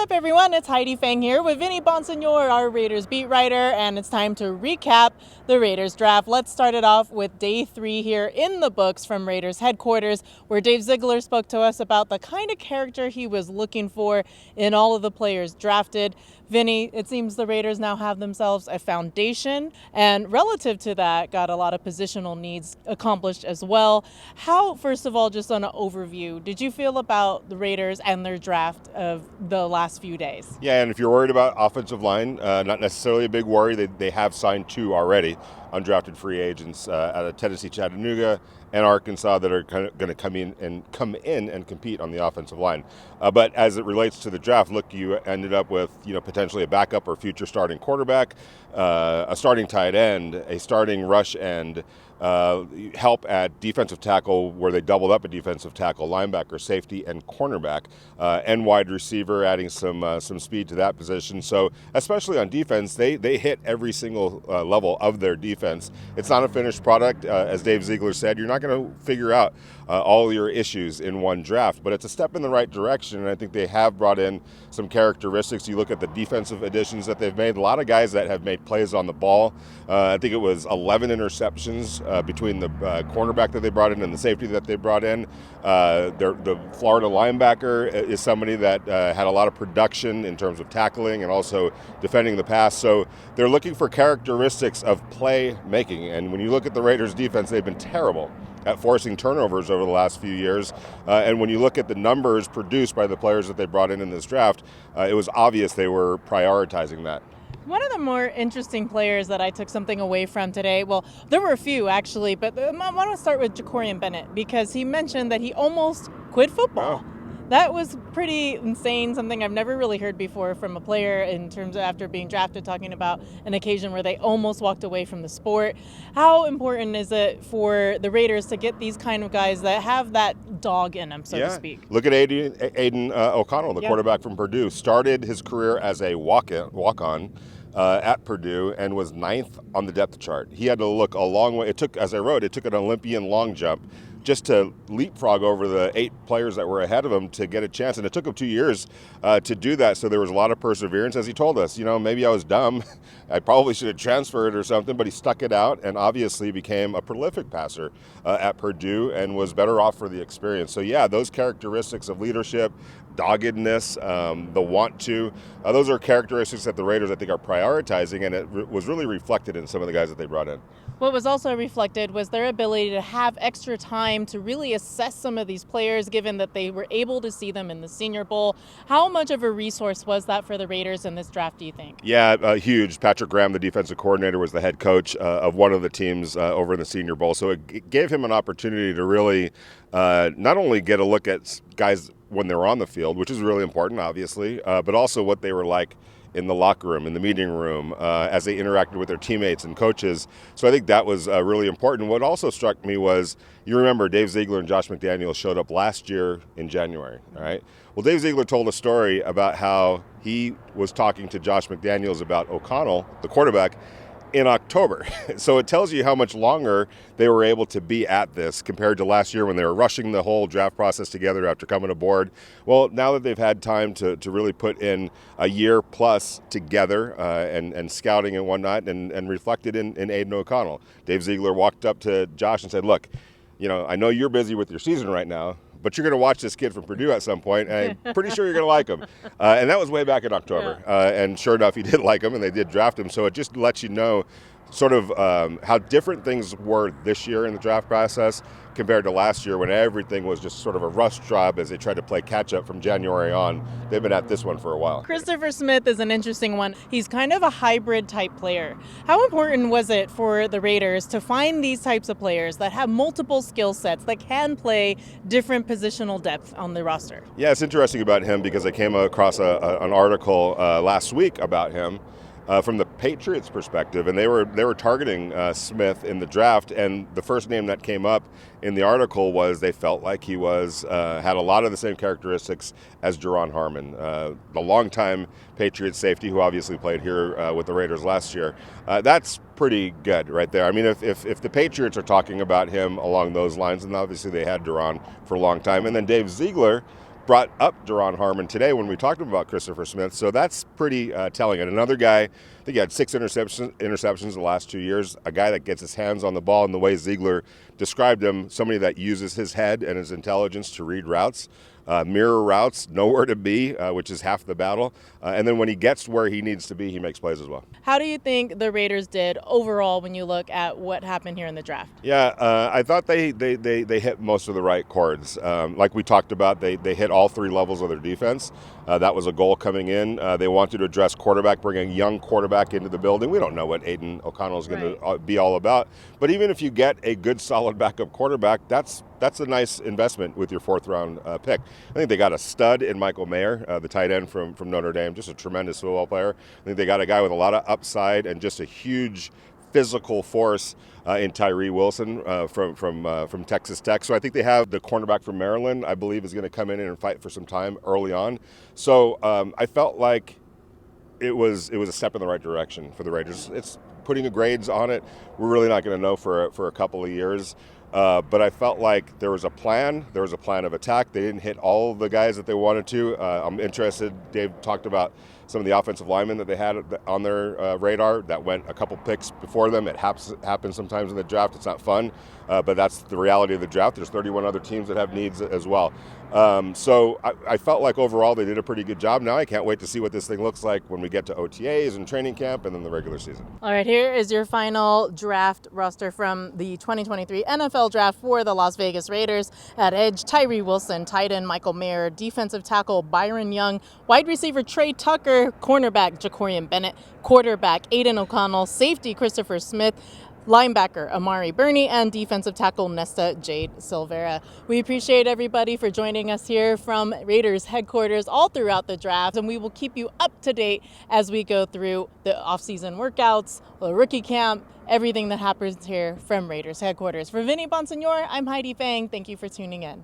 up, everyone? It's Heidi Fang here with Vinny, Bonsignore, our Raiders beat writer, and it's time to recap the Raiders draft. Let's start it off with day 3 here in the books from Raiders headquarters, where Dave Ziegler spoke to us about the kind of character he was looking for in all of the players drafted. Vinny, it seems the Raiders now have themselves a foundation, and relative to that, got a lot of positional needs accomplished as well. How, first of all, just on an overview, did you feel about the Raiders and their draft of the last few days? Yeah, and if you're worried about offensive line, not necessarily a big worry. They have signed 2 already, undrafted free agents out of Tennessee, Chattanooga, and Arkansas that are going to come in and compete on the offensive line. But as it relates to the draft, look, you ended up with potentially a backup or future starting quarterback, a starting tight end, a starting rush end, help at defensive tackle where they doubled up a defensive tackle, linebacker, safety, and cornerback, and wide receiver, adding some speed to that position. So especially on defense, they hit every single level of their defense. It's not a finished product. As Dave Ziegler said, you're not going to figure out all your issues in one draft, but it's a step in the right direction, and I think they have brought in some characteristics. You look at the defensive additions that they've made, a lot of guys that have made plays on the ball. I think it was 11 interceptions between the cornerback that they brought in and the safety that they brought in. The Florida linebacker is somebody that had a lot of production in terms of tackling and also defending the pass. So they're looking for characteristics of play making. And when you look at the Raiders defense, they've been terrible at forcing turnovers over the last few years. And when you look at the numbers produced by the players that they brought in this draft, it was obvious they were prioritizing that. One of the more interesting players that I took something away from today, well, there were a few actually, but I want to start with Jacorian Bennett because he mentioned that he almost quit football. Oh. That was pretty insane, something I've never really heard before from a player in terms of after being drafted, talking about an occasion where they almost walked away from the sport. How important is it for the Raiders to get these kind of guys that have that dog in them, so to speak? Look at Aiden O'Connell, the quarterback from Purdue. Started his career as a walk-on at Purdue and was 9th on the depth chart. He had to look a long way. It took an Olympian long jump just to leapfrog over the 8 players that were ahead of him to get a chance. And it took him 2 years to do that. So there was a lot of perseverance. As he told us, maybe I was dumb. I probably should have transferred or something, but he stuck it out and obviously became a prolific passer at Purdue and was better off for the experience. So yeah, those characteristics of leadership, doggedness, the want to, those are characteristics that the Raiders, I think, are prioritizing, and it was really reflected in some of the guys that they brought in. What was also reflected was their ability to have extra time to really assess some of these players, given that they were able to see them in the Senior Bowl. How much of a resource was that for the Raiders in this draft, do you think? Yeah, huge. Patrick Graham, the defensive coordinator, was the head coach of one of the teams over in the Senior Bowl. So it gave him an opportunity to really not only get a look at guys when they were on the field, which is really important, obviously, but also what they were like in the locker room, in the meeting room, as they interacted with their teammates and coaches. So I think that was really important. What also struck me was, you remember Dave Ziegler and Josh McDaniels showed up last year in January, all right? Well, Dave Ziegler told a story about how he was talking to Josh McDaniels about O'Connell, the quarterback, in October. So it tells you how much longer they were able to be at this compared to last year when they were rushing the whole draft process together after coming aboard. Well, now that they've had time to really put in a year plus together and scouting and whatnot and reflected in Aiden O'Connell, Dave Ziegler walked up to Josh and said, look, I know you're busy with your season right now, but you're going to watch this kid from Purdue at some point, and I'm pretty sure you're going to like him. And that was way back in October. And sure enough, he did like him, and they did draft him. So it just lets you know sort of how different things were this year in the draft process compared to last year when everything was just sort of a rush job as they tried to play catch-up from January on. They've been at this one for a while. Christopher Smith is an interesting one. He's kind of a hybrid type player. How important was it for the Raiders to find these types of players that have multiple skill sets, that can play different positional depth on the roster? Yeah, it's interesting about him because I came across an article last week about him from the Patriots' perspective, and they were targeting Smith in the draft, and the first name that came up in the article was they felt like he was had a lot of the same characteristics as Jerron Harmon, the longtime Patriots safety who obviously played here with the Raiders last year. That's pretty good right there. I mean, if the Patriots are talking about him along those lines, and obviously they had Jerron for a long time, and then Dave Ziegler brought up Deron Harmon today when we talked about Christopher Smith, so that's pretty telling. And another guy, I think he had 6 interceptions the last 2 years, a guy that gets his hands on the ball, and the way Ziegler described him, somebody that uses his head and his intelligence to read routes. Mirror routes, nowhere to be, which is half the battle. And then when he gets where he needs to be, he makes plays as well. How do you think the Raiders did overall when you look at what happened here in the draft? Yeah, I thought they hit most of the right chords. Like we talked about, they hit all 3 levels of their defense. That was a goal coming in. They wanted to address quarterback, bring a young quarterback into the building. We don't know what Aiden O'Connell is going to be all about. But even if you get a good, solid backup quarterback, that's a nice investment with your 4th-round pick. I think they got a stud in Michael Mayer, the tight end from Notre Dame, just a tremendous football player. I think they got a guy with a lot of upside and just a huge physical force in Tyree Wilson from Texas Tech. So I think they have the cornerback from Maryland, I believe, is going to come in and fight for some time early on. So I felt like it was a step in the right direction for the Raiders. It's putting the grades on it. We're really not going to know for a couple of years. But I felt like there was a plan. There was a plan of attack. They didn't hit all the guys that they wanted to. I'm interested. Dave talked about some of the offensive linemen that they had on their radar that went a couple picks before them. It happens sometimes in the draft. It's not fun, but that's the reality of the draft. There's 31 other teams that have needs as well. So I felt like overall they did a pretty good job. Now I can't wait to see what this thing looks like when we get to OTAs and training camp and then the regular season. All right, here is your final draft roster from the 2023 NFL Draft for the Las Vegas Raiders. At edge, Tyree Wilson, tight end Michael Mayer, defensive tackle Byron Young, wide receiver Trey Tucker, cornerback Jacorian Bennett, quarterback Aiden O'Connell, safety Christopher Smith, linebacker Amari Burney, and defensive tackle Nesta Jade Silvera. We appreciate everybody for joining us here from Raiders headquarters all throughout the draft, and we will keep you up to date as we go through the off-season workouts, the rookie camp, everything that happens here from Raiders headquarters. For Vinny Bonsignore, I'm Heidi Fang. Thank you for tuning in.